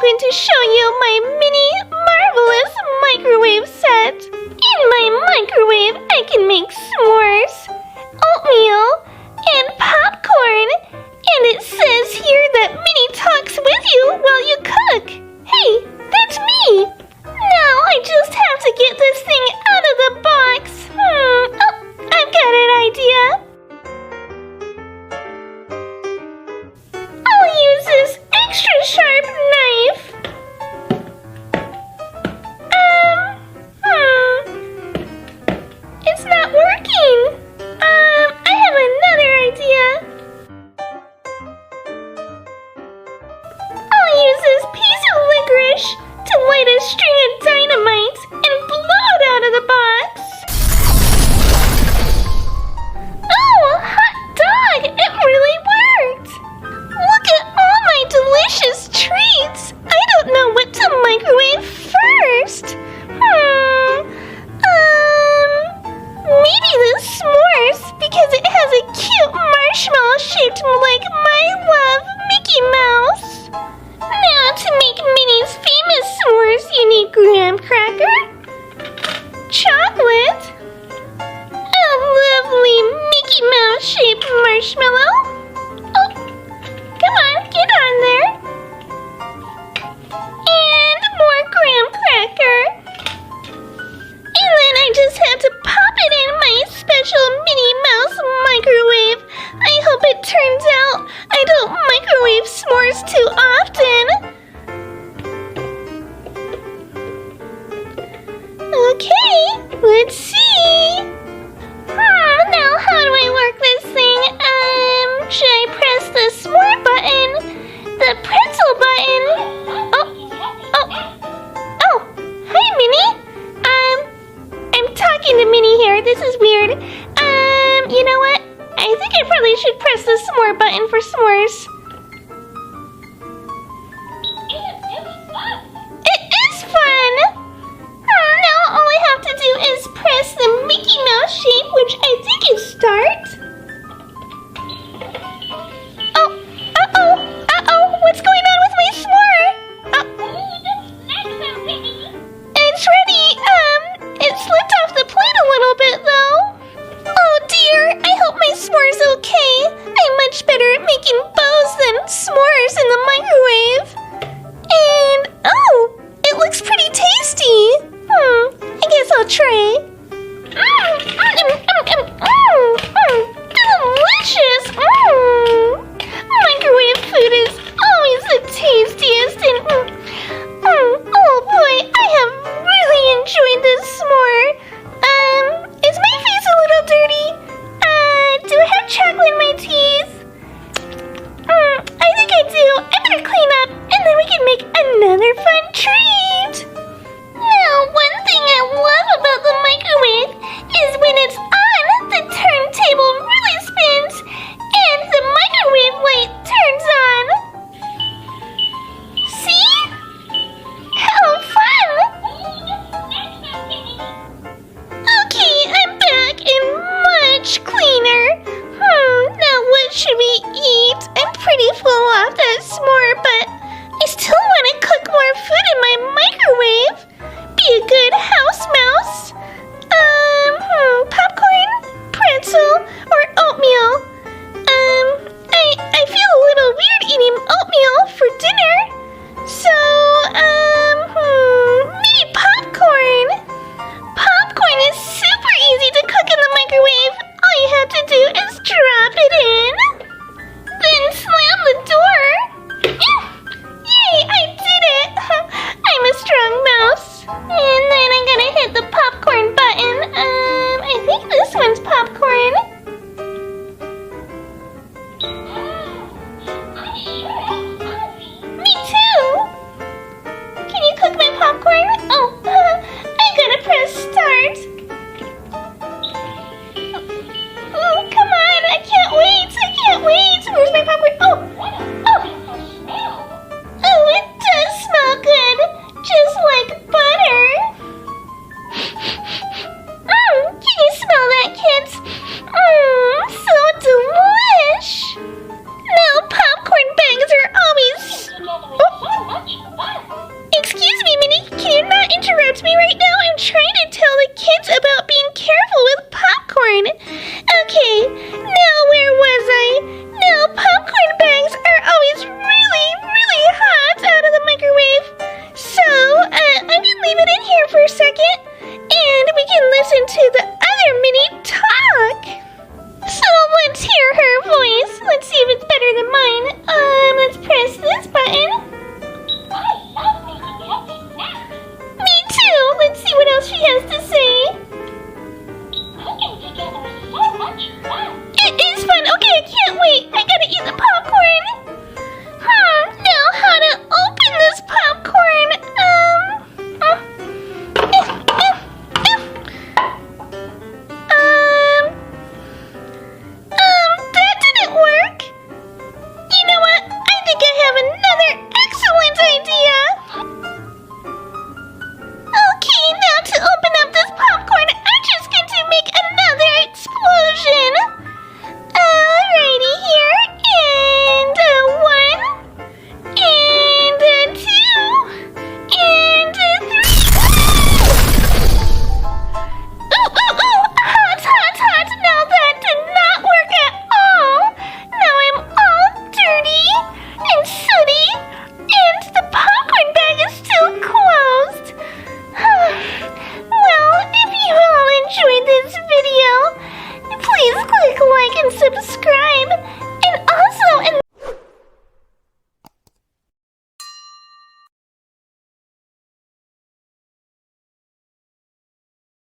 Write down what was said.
going to show you my mini marvelous microwave set. In my microwave, I can make s'mores, oatmeal, and popcorn. And it says here that Minnie talks with you while you cook. Hey, that's me. Now I just have to get this thing out of the box. Oh, I've got an idea. I'll use this extra sharp knife. It's not working. I have another idea. I'll use this piece of licorice to light a string of dynamite and blow it out of the box. Oh, hot dog! It really worked! Look at all my delicious treats! I don't know what to microwave first. Maybe the s'mores, because it has a cute marshmallow shaped like my love, Mickey Mouse. Now to make Minnie's famous s'mores, you need graham cracker, chocolate, a lovely Mickey Mouse shaped marshmallow. Oh, come on, get on there. And more graham cracker. And then I just had to pop it in my special Minnie Mouse microwave. I hope it turns out I don't microwave s'mores too often. Okay, let's see. Now how do I work this thing? Should I press the s'more button? The pretzel button? Oh, hi Minnie. I'm talking to Minnie here. This is weird. You know what? I think I probably should press the s'more button for s'mores. It is fun! Now all I have to do is press the Mickey Mouse shape, which I think is start. Uh-oh, what's going on with my s'more? It's ready. It slipped off the plate a little bit, though. Oh dear, I hope my s'more's okay. I'm much better at making bows than s'mores in the microwave. And, oh, it looks pretty tasty. I guess I'll try. Delicious. Microwave food is always the tastiest. And, oh boy, I have really enjoyed this s'more. Is my face a little dirty? Do I have chocolate in my teeth? I think I do. I better clean up, and then we can make another fun treat. Now, one thing I love about the microwave is when it's on, the turntable really spins, and the microwave light turns on. See? How fun! Okay, I'm back and much cleaner. Now what should we eat? I'm pretty full off that s'more, but I still want to cook more food in my microwave. Be a good house mouse. Popcorn, pretzel, or oatmeal. I feel a little weird eating oatmeal for dinner. So, maybe popcorn. Popcorn is super easy to cook in the microwave. All you have to do is drop it in, then slam the door. Yay, I did it! I'm a strong mouse. And then I'm gonna hit the popcorn button. I think this one's popcorn. Me too! Can you cook my popcorn? Oh, I gotta press start. Oh, come on, I press this button.